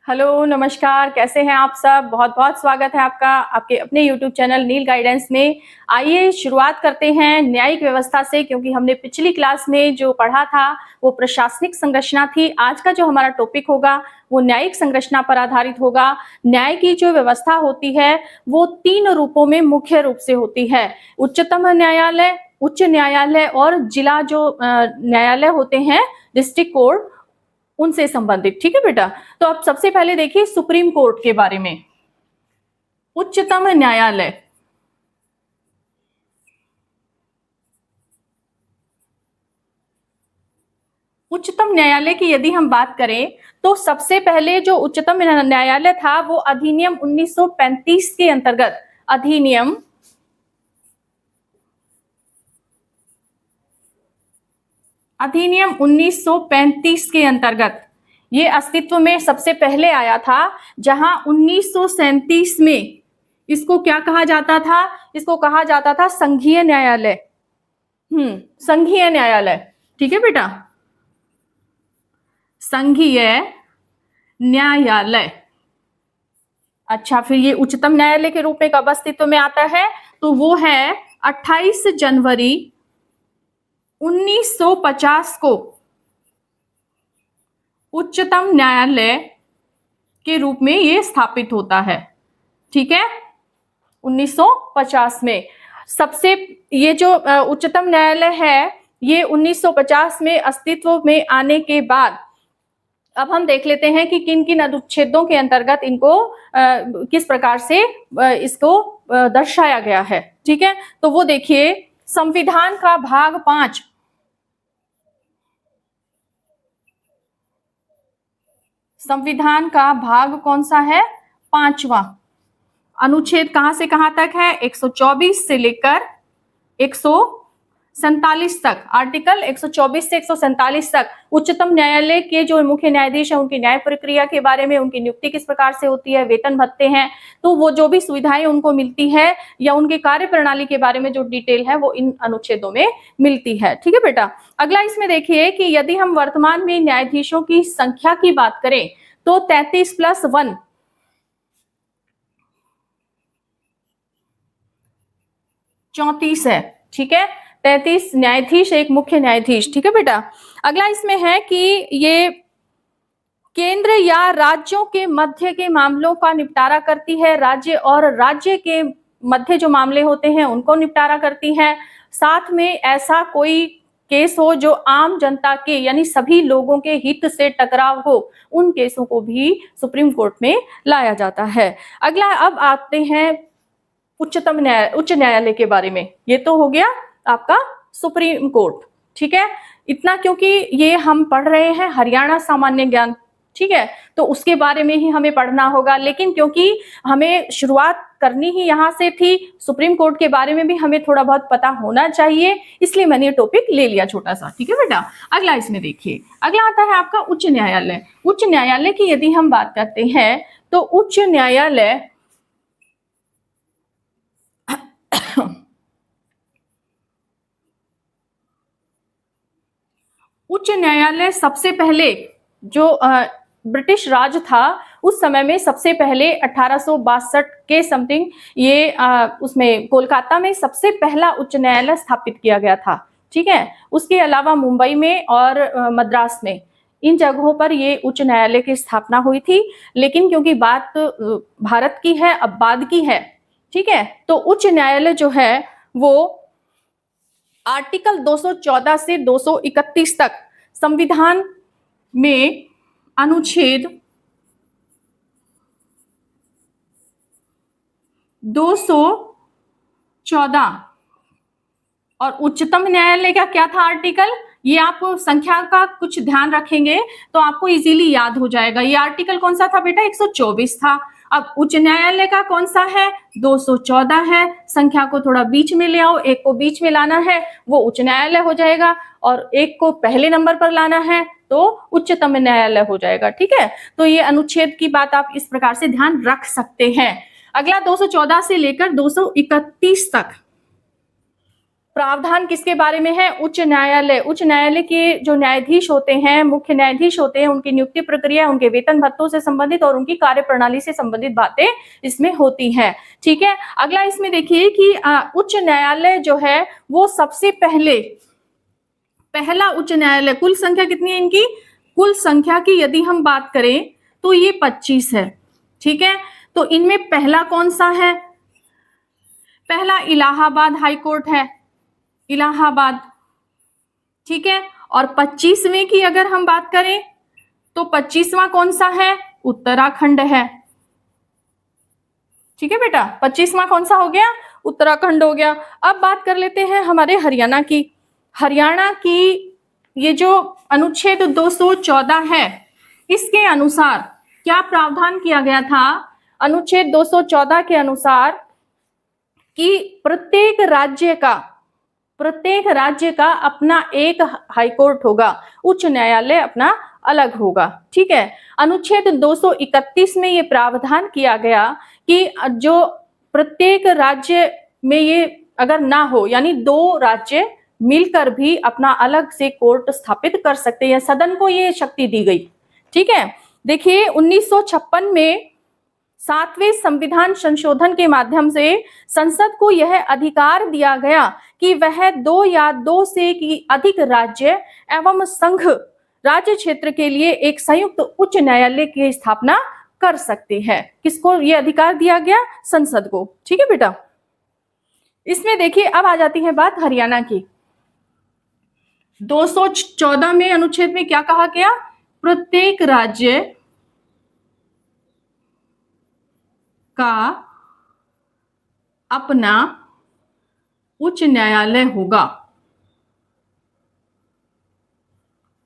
Hello, नमस्कार, कैसे हैं आप सब? बहुत-बहुत स्वागत है आपका आपके अपने यूट्यूब चैनल नील गाइडेंस में। आइए शुरुआत करते हैं न्यायिक व्यवस्था से, क्योंकि हमने पिछली क्लास में जो पढ़ा था वो प्रशासनिक संरचना थी। आज का जो हमारा टॉपिक होगा वो न्यायिक संरचना पर आधारित होगा। न्याय की जो व्यवस्था होती है वो 3 रूपों में मुख्य रूप से होती है। उच्चतम न्यायालय, उच्च न्यायालय और जिला जो न्यायालय होते हैं, डिस्ट्रिक्ट कोर्ट, उनसे संबंधित। ठीक है बेटा, तो अब सबसे पहले देखिए सुप्रीम कोर्ट के बारे में। उच्चतम न्यायालय, उच्चतम न्यायालय की यदि हम बात करें तो सबसे पहले जो उच्चतम न्यायालय था वो अधिनियम 1935 के अंतर्गत, अधिनियम 1935 के अंतर्गत ये अस्तित्व में सबसे पहले आया था, जहां 1937 में इसको क्या कहा जाता था? इसको कहा जाता था संघीय न्यायालय। संघीय न्यायालय। ठीक है बेटा, संघीय न्यायालय। अच्छा, फिर ये उच्चतम न्यायालय के रूप में कब अस्तित्व में आता है? तो वो है 28 जनवरी 1950 को उच्चतम न्यायालय के रूप में ये स्थापित होता है। ठीक है, 1950 में सबसे ये जो उच्चतम न्यायालय है ये 1950 में अस्तित्व में आने के बाद अब हम देख लेते हैं कि किन किन अनुच्छेदों के अंतर्गत इनको किस प्रकार से इसको दर्शाया गया है। ठीक है, तो वो देखिए, संविधान का भाग 5, संविधान का भाग कौन सा है? 5वां। अनुच्छेद कहां से कहां तक है? 124 से लेकर 147 तक। आर्टिकल 124 से 147 तक उच्चतम न्यायालय के जो मुख्य न्यायाधीश है उनकी न्याय प्रक्रिया के बारे में, उनकी नियुक्ति किस प्रकार से होती है, वेतन भत्ते हैं, तो वो जो भी सुविधाएं उनको मिलती है या उनके कार्य प्रणाली के बारे में जो डिटेल है वो इन अनुच्छेदों में मिलती है। ठीक है बेटा, अगला इसमें देखिए कि यदि हम वर्तमान में न्यायाधीशों की संख्या की बात करें तो 33 + 1 34 है। ठीक है, 33 न्यायाधीश, एक मुख्य न्यायाधीश। ठीक है बेटा, अगला इसमें है कि ये केंद्र या राज्यों के मध्य के मामलों का निपटारा करती है, राज्य और राज्य के मध्य जो मामले होते हैं उनको निपटारा करती है। साथ में ऐसा कोई केस हो जो आम जनता के यानी सभी लोगों के हित से टकराव हो, उन केसों को भी सुप्रीम कोर्ट में लाया जाता है। अगला अब आते हैं उच्च न्यायालय के बारे में। ये तो हो गया आपका सुप्रीम कोर्ट। ठीक है, इतना क्योंकि ये हम पढ़ रहे हैं हरियाणा सामान्य ज्ञान। ठीक है, तो उसके बारे में ही हमें पढ़ना होगा, लेकिन क्योंकि हमें शुरुआत करनी ही यहाँ से थी, सुप्रीम कोर्ट के बारे में भी हमें थोड़ा बहुत पता होना चाहिए, इसलिए मैंने ये टॉपिक ले लिया छोटा सा। ठीक है बेटा, अगला इसमें देखिए, अगला आता है आपका उच्च न्यायालय। उच्च न्यायालय की यदि हम बात करते हैं तो उच्च न्यायालय उच्च न्यायालय सबसे पहले जो ब्रिटिश राज था उस समय में सबसे पहले 1862 के समथिंग ये उसमें कोलकाता में सबसे पहला उच्च न्यायालय स्थापित किया गया था। ठीक है, उसके अलावा मुंबई में और मद्रास में, इन जगहों पर ये उच्च न्यायालय की स्थापना हुई थी। लेकिन क्योंकि बात भारत की है, अब बाद की है, ठीक है, तो उच्च न्यायालय जो है वो आर्टिकल 214 से 231 तक संविधान में अनुच्छेद 214 और उच्चतम न्यायालय का क्या था आर्टिकल, ये आप संख्या का कुछ ध्यान रखेंगे तो आपको इजीली याद हो जाएगा। ये आर्टिकल कौन सा था बेटा? 124 था। अब उच्च न्यायालय का कौन सा है? 214 है। संख्या को थोड़ा बीच में ले आओ, एक को बीच में लाना है वो उच्च न्यायालय हो जाएगा, और एक को पहले नंबर पर लाना है तो उच्चतम न्यायालय हो जाएगा। ठीक है, तो ये अनुच्छेद की बात आप इस प्रकार से ध्यान रख सकते हैं। अगला 214 से लेकर 231 तक प्रावधान किसके बारे में है? उच्च न्यायालय। उच्च न्यायालय के जो न्यायाधीश होते हैं, मुख्य न्यायाधीश होते हैं, उनकी नियुक्ति प्रक्रिया, उनके वेतन भत्तों से संबंधित और उनकी कार्यप्रणाली से संबंधित बातें इसमें होती हैं। ठीक है, अगला इसमें देखिए कि उच्च न्यायालय जो है वो सबसे पहला उच्च न्यायालय, कुल संख्या कितनी है इनकी? कुल संख्या की यदि हम बात करें तो ये 25 है। ठीक है, तो इनमें पहला कौन सा है? पहला इलाहाबाद हाई कोर्ट है, इलाहाबाद। ठीक है, और 25वें की अगर हम बात करें तो 25वां कौन सा है? उत्तराखंड है। ठीक है बेटा, 25वां कौन सा हो गया? उत्तराखंड हो गया। अब बात कर लेते हैं हमारे हरियाणा की। हरियाणा की ये जो अनुच्छेद 214 है, इसके अनुसार क्या प्रावधान किया गया था? अनुच्छेद 214 के अनुसार कि प्रत्येक राज्य का अपना एक हाईकोर्ट होगा, उच्च न्यायालय अपना अलग होगा। ठीक है, अनुच्छेद 231 में ये प्रावधान किया गया कि जो प्रत्येक राज्य में ये अगर ना हो, यानी 2 राज्य मिलकर भी अपना अलग से कोर्ट स्थापित कर सकते हैं, सदन को ये शक्ति दी गई। ठीक है, देखिए 1956 में 7वें संविधान संशोधन के माध्यम से संसद को यह अधिकार दिया गया कि वह 2 या 2 से की अधिक राज्य एवं संघ राज्य क्षेत्र के लिए एक संयुक्त उच्च न्यायालय की स्थापना कर सकती है। किसको यह अधिकार दिया गया? संसद को। ठीक है बेटा, इसमें देखिए अब आ जाती है बात हरियाणा की। 214 में अनुच्छेद में क्या कहा गया? प्रत्येक राज्य का अपना उच्च न्यायालय होगा।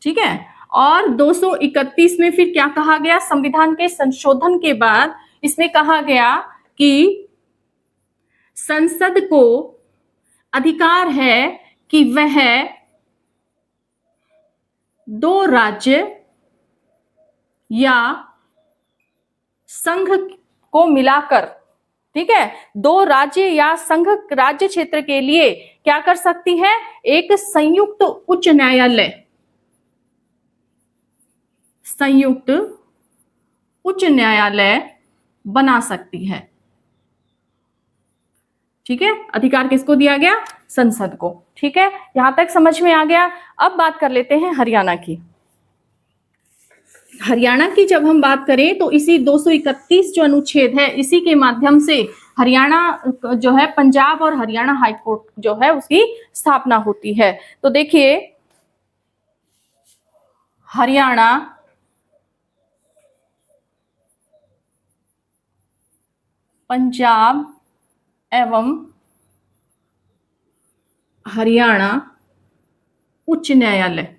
ठीक है, और 231 में फिर क्या कहा गया? संविधान के संशोधन के बाद इसमें कहा गया कि संसद को अधिकार है कि वह 2 राज्य या संघ को मिलाकर, ठीक है, 2 राज्य या संघ राज्य क्षेत्र के लिए क्या कर सकती है? एक संयुक्त उच्च न्यायालय, संयुक्त उच्च न्यायालय बना सकती है। ठीक है, अधिकार किसको दिया गया? संसद को। ठीक है, यहां तक समझ में आ गया। अब बात कर लेते हैं हरियाणा की। हरियाणा की जब हम बात करें तो इसी 231 जो अनुच्छेद है, इसी के माध्यम से हरियाणा जो है, पंजाब और हरियाणा हाईकोर्ट जो है उसकी स्थापना होती है। तो देखिए हरियाणा पंजाब एवं हरियाणा उच्च न्यायालय।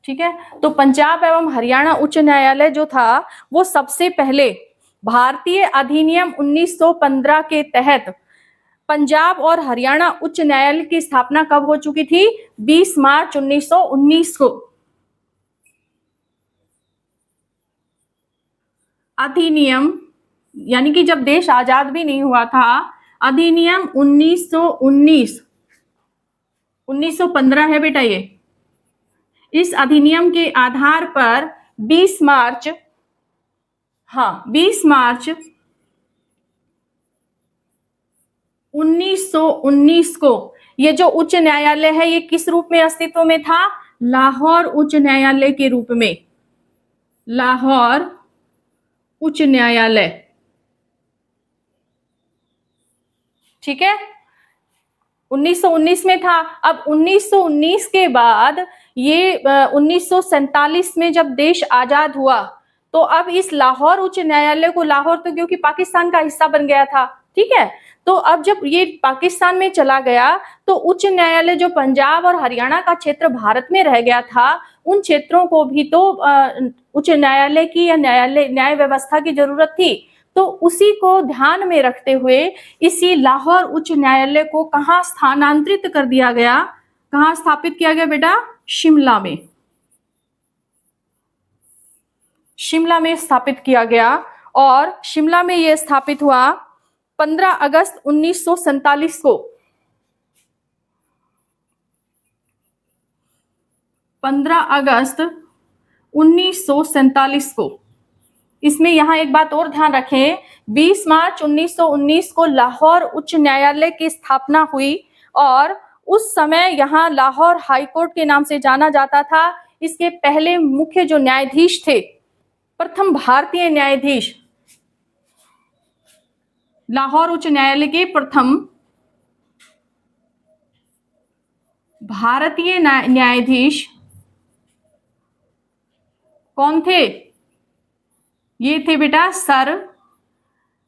ठीक है, तो पंजाब एवं हरियाणा उच्च न्यायालय जो था वो सबसे पहले भारतीय अधिनियम 1915 के तहत पंजाब और हरियाणा उच्च न्यायालय की स्थापना कब हो चुकी थी? 20 मार्च 1919 को। अधिनियम यानी कि जब देश आजाद भी नहीं हुआ था, अधिनियम 1915 है बेटा ये। इस अधिनियम के आधार पर 20 मार्च 1919 को ये जो उच्च न्यायालय है ये किस रूप में अस्तित्व में था? लाहौर उच्च न्यायालय के रूप में। लाहौर उच्च न्यायालय। ठीक है, 1919 में था। अब 1919 के बाद ये 1947 में जब देश आजाद हुआ तो अब इस लाहौर उच्च न्यायालय को, लाहौर तो क्योंकि पाकिस्तान का हिस्सा बन गया था, ठीक है, तो अब जब ये पाकिस्तान में चला गया तो उच्च न्यायालय जो पंजाब और हरियाणा का क्षेत्र भारत में रह गया था, उन क्षेत्रों को भी तो उच्च न्यायालय की या न्याय व्यवस्था की जरूरत थी। तो उसी को ध्यान में रखते हुए इसी लाहौर उच्च न्यायालय को कहाँ स्थानांतरित कर दिया गया? कहाँ स्थापित किया गया बेटा? शिमला में। शिमला में स्थापित किया गया और शिमला में यह स्थापित हुआ 15 अगस्त 1947 को 15 अगस्त 1947 को। इसमें यहां एक बात और ध्यान रखें, 20 मार्च 1919 को लाहौर उच्च न्यायालय की स्थापना हुई और उस समय यहां लाहौर हाई कोर्ट के नाम से जाना जाता था। इसके पहले मुख्य जो न्यायाधीश थे, प्रथम भारतीय न्यायाधीश, लाहौर उच्च न्यायालय के प्रथम भारतीय न्यायाधीश कौन थे? ये थे बेटा सर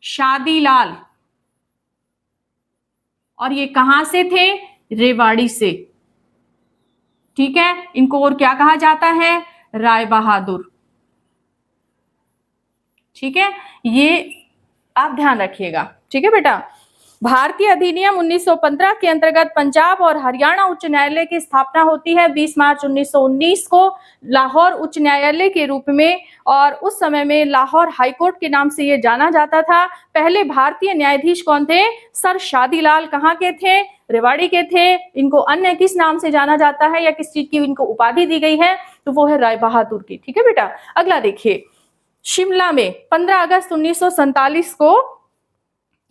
शादीलाल, और ये कहां से थे? रेवाड़ी से। ठीक है, इनको और क्या कहा जाता है? राय बहादुर। ठीक है, ये आप ध्यान रखिएगा। ठीक है बेटा। भारतीय अधिनियम 1915 के अंतर्गत पंजाब और हरियाणा उच्च न्यायालय की स्थापना होती है 20 मार्च 1919 को लाहौर उच्च न्यायालय के रूप में, और उस समय में लाहौर हाई कोर्ट के नाम से ये जाना जाता था। पहले भारतीय न्यायाधीश कौन थे? सर शादीलाल। कहाँ के थे? रेवाड़ी के थे। इनको अन्य किस नाम से जाना जाता है या किस चीज की इनको उपाधि दी गई है? तो वो है राय बहादुर की। ठीक है बेटा। अगला देखिए, शिमला में 15 अगस्त 1947 को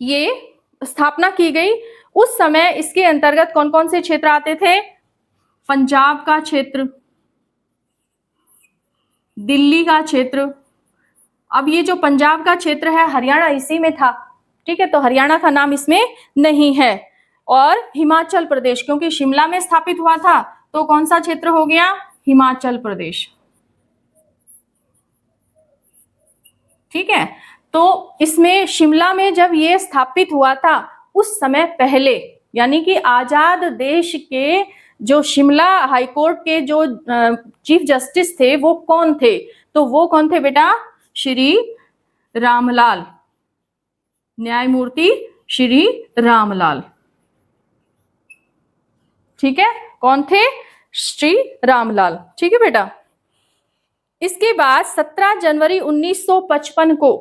ये स्थापना की गई। उस समय इसके अंतर्गत कौन कौन से क्षेत्र आते थे? पंजाब का क्षेत्र, दिल्ली का क्षेत्र। अब ये जो पंजाब का क्षेत्र है, हरियाणा इसी में था। ठीक है, तो हरियाणा का नाम इसमें नहीं है। और हिमाचल प्रदेश, क्योंकि शिमला में स्थापित हुआ था, तो कौन सा क्षेत्र हो गया? हिमाचल प्रदेश। ठीक है, तो इसमें शिमला में जब ये स्थापित हुआ था, उस समय पहले, यानी कि आजाद देश के जो शिमला हाई कोर्ट के जो चीफ जस्टिस थे वो कौन थे? तो वो कौन थे बेटा? श्री रामलाल, न्यायमूर्ति श्री रामलाल। ठीक है, कौन थे? श्री रामलाल। ठीक है बेटा। इसके बाद 17 जनवरी 1955 को,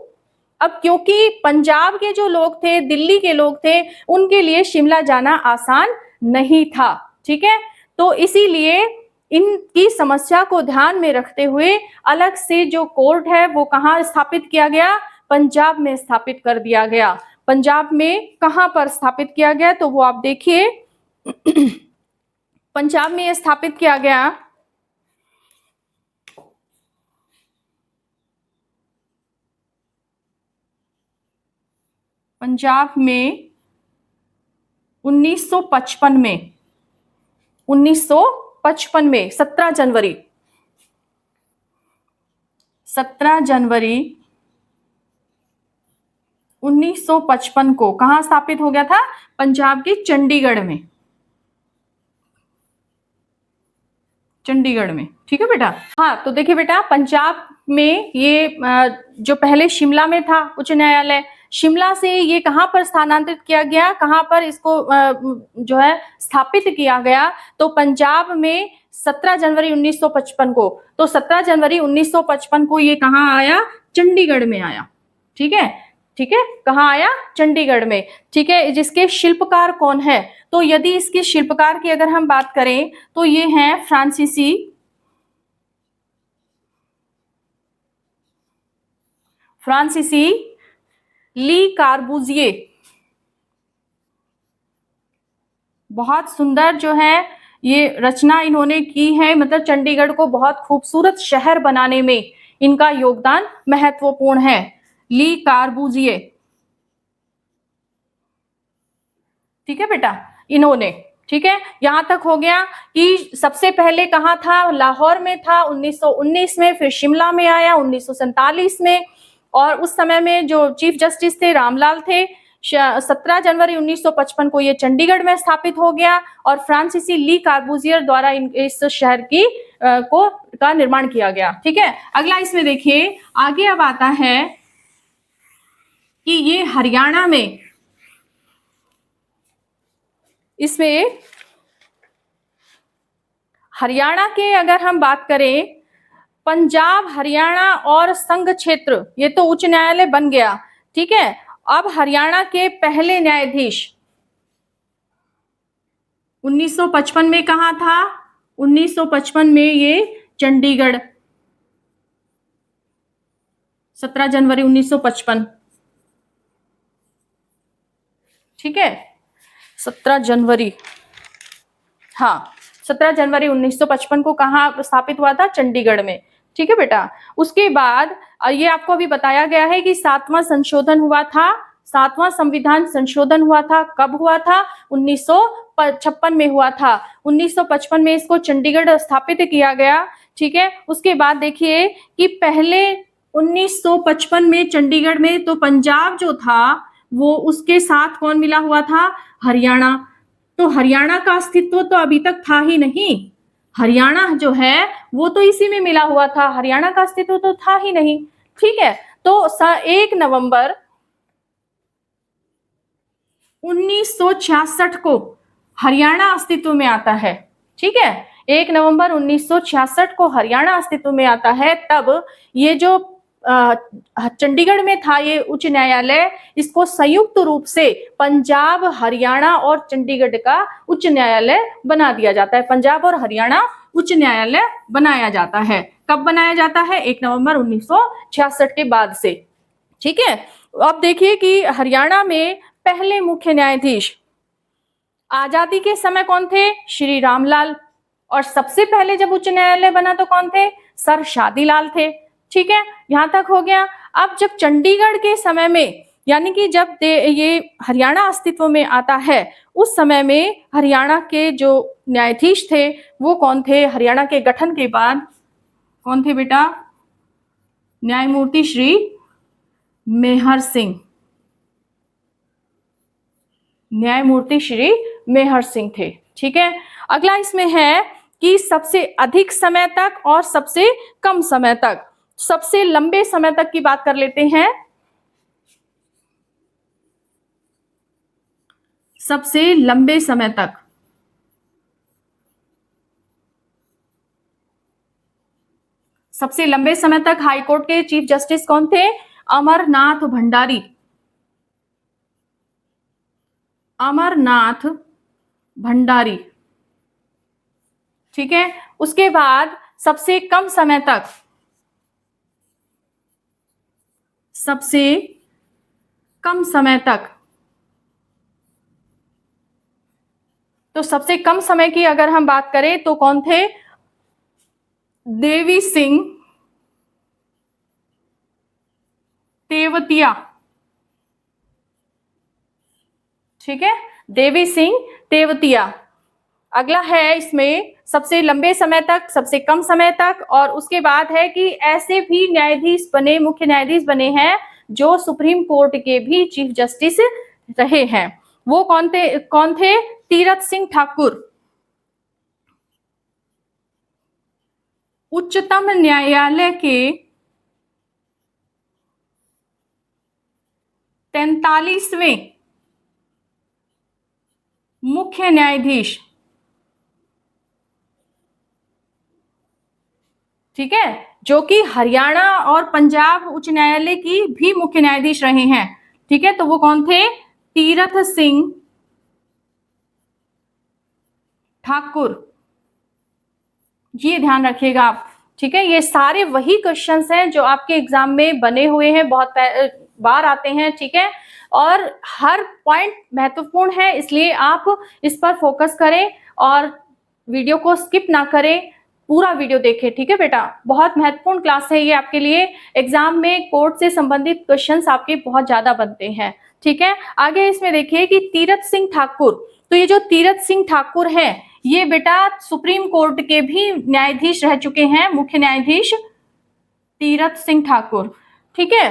अब क्योंकि पंजाब के जो लोग थे, दिल्ली के लोग थे, उनके लिए शिमला जाना आसान नहीं था। ठीक है, तो इसीलिए इनकी समस्या को ध्यान में रखते हुए अलग से जो कोर्ट है वो कहाँ स्थापित किया गया? पंजाब में स्थापित कर दिया गया। पंजाब में कहां पर स्थापित किया गया? तो वो आप देखिए, पंजाब में यह स्थापित किया गया पंजाब में 1955 में 17 जनवरी 1955 को कहां स्थापित हो गया था? पंजाब के चंडीगढ़ में। ठीक है बेटा। हाँ, तो देखिए बेटा, पंजाब में ये जो पहले शिमला में था उच्च न्यायालय, शिमला से ये कहां पर स्थानांतरित किया गया? कहां पर इसको जो है स्थापित किया गया? तो पंजाब में 17 जनवरी 1955 को। तो 17 जनवरी 1955 को ये कहां आया? चंडीगढ़ में आया। ठीक है, कहां आया? चंडीगढ़ में। ठीक है, जिसके शिल्पकार कौन है? तो यदि इसके शिल्पकार की अगर हम बात करें तो ये हैं फ्रांसीसी ली कार्बूजिए। बहुत सुंदर जो है ये रचना इन्होंने की है, मतलब चंडीगढ़ को बहुत खूबसूरत शहर बनाने में इनका योगदान महत्वपूर्ण है। ली कार्बूजिए। ठीक है बेटा, इन्होंने। ठीक है, यहां तक हो गया कि सबसे पहले कहां था? लाहौर में था 1919 में, फिर शिमला में आया 1947 में, और उस समय में जो चीफ जस्टिस थे रामलाल थे। 17 जनवरी 1955 को ये चंडीगढ़ में स्थापित हो गया, और फ्रांसीसी ली कार्बूजियर द्वारा इस शहर की का निर्माण किया गया। ठीक है, अगला इसमें देखिए, आगे अब आता है कि ये हरियाणा में, इसमें हरियाणा के अगर हम बात करें, पंजाब, हरियाणा और संघ क्षेत्र, ये तो उच्च न्यायालय बन गया। ठीक है, अब हरियाणा के पहले न्यायाधीश 1955 में कहाँ था? 1955 में ये चंडीगढ़, 17 जनवरी 1955, ठीक है, 17 जनवरी, हाँ 17 जनवरी 1955 को कहाँ स्थापित हुआ था? चंडीगढ़ में, ठीक है बेटा। उसके बाद ये आपको अभी बताया गया है कि 7वां संशोधन हुआ था, 7वां संविधान संशोधन हुआ था, कब हुआ था? 1956 में हुआ था, 1955 में इसको चंडीगढ़ स्थापित किया गया, ठीक है। उसके बाद देखिए कि पहले 1955 में चंडीगढ़ में तो पंजाब जो था वो उसके साथ कौन मिला हुआ था? हरियाणा। तो हरियाणा का अस्तित्व तो अभी तक था ही नहीं, हरियाणा जो है वो तो इसी में मिला हुआ था, हरियाणा का अस्तित्व तो था ही नहीं, ठीक है। तो 1 नवंबर 1966 को हरियाणा अस्तित्व में आता है, ठीक है। 1 नवंबर 1966 को हरियाणा अस्तित्व में आता है। तब ये जो चंडीगढ़ में था ये उच्च न्यायालय, इसको संयुक्त रूप से पंजाब, हरियाणा और चंडीगढ़ का उच्च न्यायालय बना दिया जाता है। पंजाब और हरियाणा उच्च न्यायालय बनाया जाता है। कब बनाया जाता है? 1 नवंबर 1966 के बाद से, ठीक है। अब देखिए कि हरियाणा में पहले मुख्य न्यायाधीश आजादी के समय कौन थे? श्री रामलाल। और सबसे पहले जब उच्च न्यायालय बना तो कौन थे? सर शादीलाल थे, ठीक है, यहां तक हो गया। अब जब चंडीगढ़ के समय में, यानी कि जब ये हरियाणा अस्तित्व में आता है, उस समय में हरियाणा के जो न्यायाधीश थे वो कौन थे? हरियाणा के गठन के बाद कौन थे बेटा? न्यायमूर्ति श्री मेहर सिंह, न्यायमूर्ति श्री मेहर सिंह थे, ठीक है। अगला इसमें है कि सबसे अधिक समय तक और सबसे कम समय तक। सबसे लंबे समय तक की बात कर लेते हैं। सबसे लंबे समय तक, सबसे लंबे समय तक हाईकोर्ट के चीफ जस्टिस कौन थे? अमरनाथ भंडारी, अमरनाथ भंडारी, ठीक है। उसके बाद सबसे कम समय तक, सबसे कम समय तक, तो सबसे कम समय की अगर हम बात करें तो कौन थे? देवी सिंह तेवतिया, ठीक है, देवी सिंह तेवतिया। अगला है इसमें सबसे लंबे समय तक, सबसे कम समय तक, और उसके बाद है कि ऐसे भी न्यायाधीश बने, मुख्य न्यायाधीश बने हैं जो सुप्रीम कोर्ट के भी चीफ जस्टिस रहे हैं। वो कौन थे? कौन थे? तीरथ सिंह ठाकुर। उच्चतम न्यायालय के 43वें मुख्य न्यायाधीश, ठीक है, जो कि हरियाणा और पंजाब उच्च न्यायालय की भी मुख्य न्यायाधीश रहे हैं, ठीक है। तो वो कौन थे? तीरथ सिंह ठाकुर, ये ध्यान रखिएगा आप, ठीक है। ये सारे वही क्वेश्चंस हैं जो आपके एग्जाम में बने हुए हैं, बहुत बार आते हैं, ठीक है, और हर पॉइंट महत्वपूर्ण है, इसलिए आप इस पर फोकस करें और वीडियो को स्किप ना करें, पूरा वीडियो देखें, ठीक है बेटा। बहुत महत्वपूर्ण क्लास है ये आपके लिए, एग्जाम में कोर्ट से संबंधित क्वेश्चंस आपके बहुत ज्यादा बनते हैं, ठीक है। आगे इसमें देखिए कि तीरथ सिंह ठाकुर, तो ये जो तीरथ सिंह ठाकुर है ये बेटा सुप्रीम कोर्ट के भी न्यायाधीश रह चुके हैं, मुख्य न्यायाधीश तीरथ सिंह ठाकुर, ठीक है।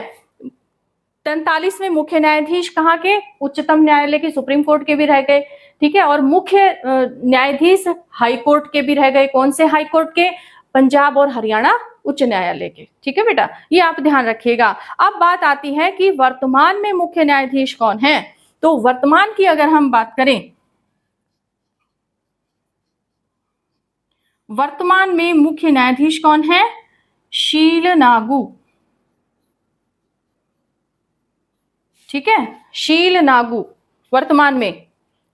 43वें मुख्य न्यायाधीश कहाँ के? उच्चतम न्यायालय के, सुप्रीम कोर्ट के भी रह गए, ठीक है, और मुख्य न्यायाधीश हाई कोर्ट के भी रह गए। कौन से हाई कोर्ट के? पंजाब और हरियाणा उच्च न्यायालय के, ठीक है बेटा, ये आप ध्यान रखिएगा। अब बात आती है कि वर्तमान में मुख्य न्यायाधीश कौन है। तो वर्तमान की अगर हम बात करें, वर्तमान में मुख्य न्यायाधीश कौन है? शील नागू, ठीक है, शीलनागु, वर्तमान में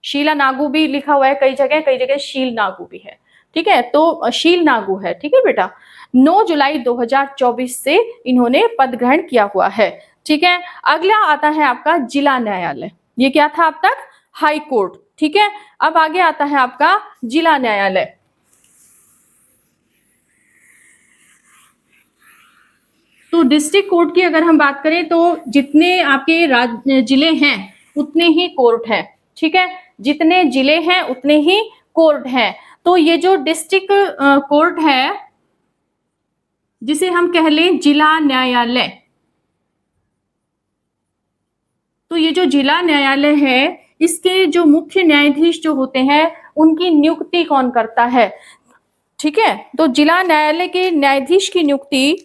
शीलानागु भी लिखा हुआ है कई जगह शीलनागु भी है। ठीक है, तो शीलनागु है। ठीक है बेटा, 9 जुलाई 2024 से इन्होंने पद ग्रहण किया हुआ है। ठीक है, अगला आता है आपका जिला न्यायालय। ये क्या था अब तक? High court. ठीक है, अब आगे आता है आपका जिला न्यायालय। तो डिस्ट्रिक्ट कोर्ट की अगर हम बात करें तो जितने आपके जिले हैं उतने ही कोर्ट है। ठीक है, जितने जिले हैं उतने ही कोर्ट हैं। तो ये जो डिस्ट्रिक्ट कोर्ट है, जिसे हम कह लें जिला न्यायालय, तो ये जो जिला न्यायालय है, इसके जो मुख्य न्यायाधीश जो होते हैं उनकी नियुक्ति कौन करता है? ठीक है, तो जिला न्यायालय के न्यायाधीश की नियुक्ति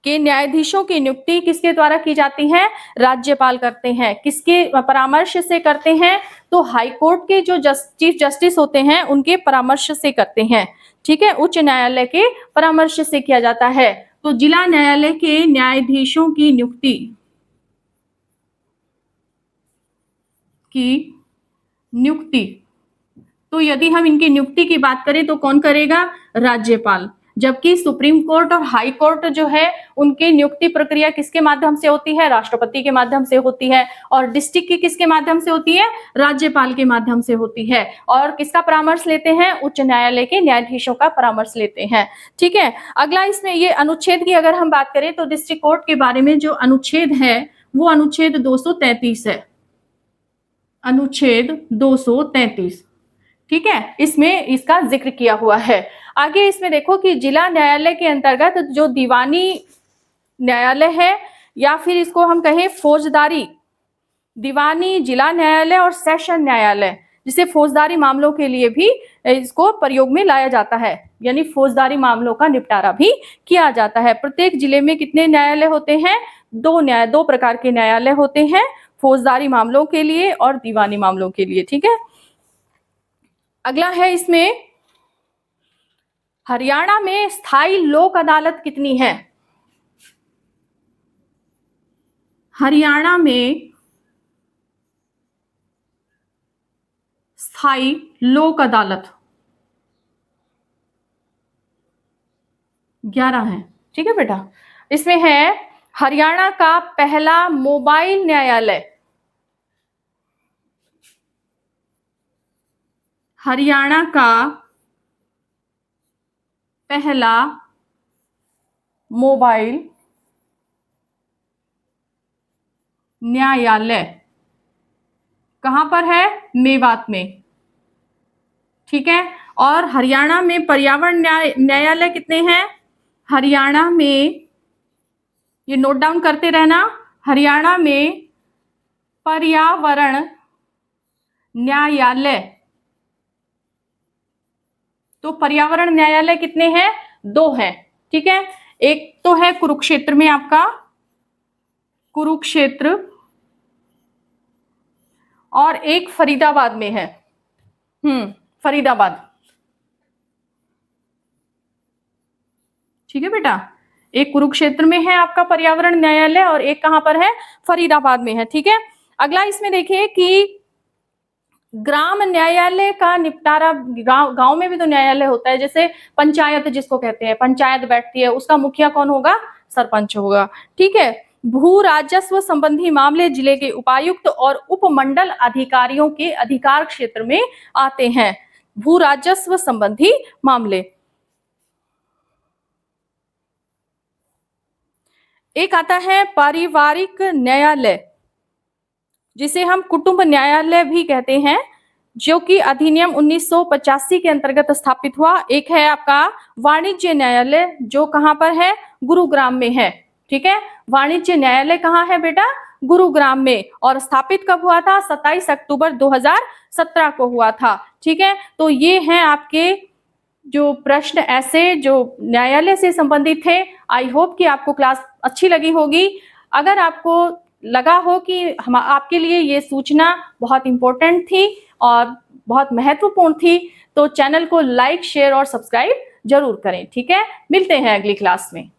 के न्यायाधीशों की नियुक्ति किसके द्वारा की जाती है? राज्यपाल करते हैं। किसके परामर्श से करते हैं? तो हाई कोर्ट के जो चीफ जस्टिस होते हैं उनके परामर्श से करते हैं। ठीक है, उच्च न्यायालय के परामर्श से किया जाता है। तो जिला न्यायालय के न्यायाधीशों की नियुक्ति तो यदि हम इनकी नियुक्ति की बात करें तो कौन करेगा? राज्यपाल। जबकि सुप्रीम कोर्ट और हाई कोर्ट जो है उनकी नियुक्ति प्रक्रिया किसके माध्यम से होती है? राष्ट्रपति के माध्यम से होती है। और डिस्ट्रिक्ट की किसके माध्यम से होती है? राज्यपाल के माध्यम से होती है। और किसका परामर्श लेते हैं? उच्च न्यायालय के न्यायाधीशों का परामर्श लेते हैं। ठीक है, अगला इसमें ये अनुच्छेद की अगर हम बात करें तो डिस्ट्रिक्ट कोर्ट के बारे में जो अनुच्छेद है वो अनुच्छेद 233 है। अनुच्छेद 233। ठीक है, इसमें इसका जिक्र किया हुआ है। आगे इसमें देखो कि जिला न्यायालय के अंतर्गत जो दीवानी न्यायालय है या फिर इसको हम कहें फौजदारी, दीवानी, जिला न्यायालय और सेशन न्यायालय, जिसे फौजदारी मामलों के लिए भी इसको प्रयोग में लाया जाता है, यानी फौजदारी मामलों का निपटारा भी किया जाता है। प्रत्येक जिले में कितने न्यायालय होते हैं? दो प्रकार के न्यायालय होते हैं, फौजदारी मामलों के लिए और दीवानी मामलों के लिए। ठीक है, अगला है इसमें हरियाणा में स्थायी लोक अदालत कितनी है? हरियाणा में स्थायी लोक अदालत 11 है। ठीक है बेटा, इसमें है हरियाणा का पहला मोबाइल न्यायालय। हरियाणा का पहला मोबाइल न्यायालय कहां पर है? मेवात में। ठीक है, और हरियाणा में पर्यावरण न्यायालय कितने हैं? हरियाणा में, ये नोट डाउन करते रहना, हरियाणा में पर्यावरण न्यायालय, तो पर्यावरण न्यायालय कितने हैं? 2 हैं। ठीक है, एक तो है कुरुक्षेत्र में, आपका कुरुक्षेत्र, और एक फरीदाबाद में है। फरीदाबाद। ठीक है बेटा, एक कुरुक्षेत्र में है आपका पर्यावरण न्यायालय और एक कहां पर है? फरीदाबाद में है। ठीक है, अगला इसमें देखिए कि ग्राम न्यायालय का निपटारा, गांव में भी तो न्यायालय होता है, जैसे पंचायत जिसको कहते हैं, पंचायत बैठती है, उसका मुखिया कौन होगा? सरपंच होगा। ठीक है, भू राजस्व संबंधी मामले जिले के उपायुक्त और उपमंडल अधिकारियों के अधिकार क्षेत्र में आते हैं। भू राजस्व संबंधी मामले। एक आता है पारिवारिक न्यायालय, जिसे हम कुटुंब न्यायालय भी कहते हैं, जो कि अधिनियम 1985 के अंतर्गत स्थापित हुआ। एक है आपका वाणिज्य न्यायालय, जो कहां पर है? गुरुग्राम में है। ठीक है, वाणिज्य न्यायालय कहां है बेटा? गुरुग्राम में। और स्थापित कब हुआ था? 27 अक्टूबर 2017 को हुआ था। ठीक है, तो ये हैं आपके जो प्रश्न ऐसे जो न्यायालय से संबंधित थे। आई होप कि आपको क्लास अच्छी लगी होगी। अगर आपको लगा हो कि हम आपके लिए ये सूचना बहुत इंपॉर्टेंट थी और बहुत महत्वपूर्ण थी, तो चैनल को लाइक, शेयर और सब्सक्राइब जरूर करें। ठीक है, मिलते हैं अगली क्लास में।